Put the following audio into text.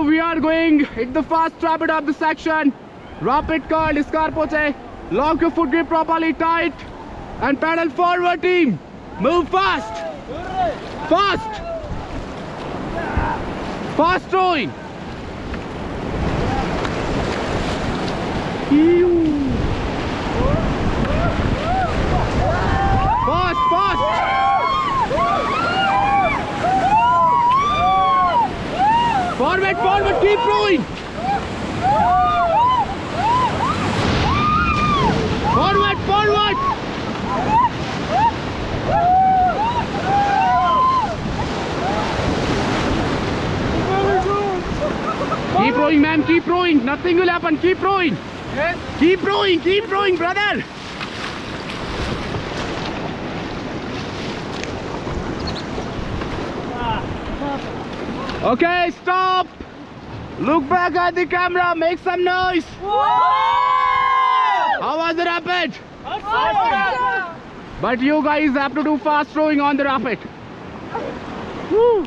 now we are going in the fast rapid of the section. Rapid called Escarpoche. Lock your foot grip properly tight and pedal forward, team. Move fast. Fast. Fast throwing. Fast, fast. Forward, forward, keep rowing. Forward, forward. Keep rowing, man, keep rowing. Nothing will happen, keep rowing. Yes. Keep rowing, brother. Okay, stop. Look back at the camera, make some noise. Whoa! How was the rapid? But you guys have to do fast rowing on the rapid. Woo.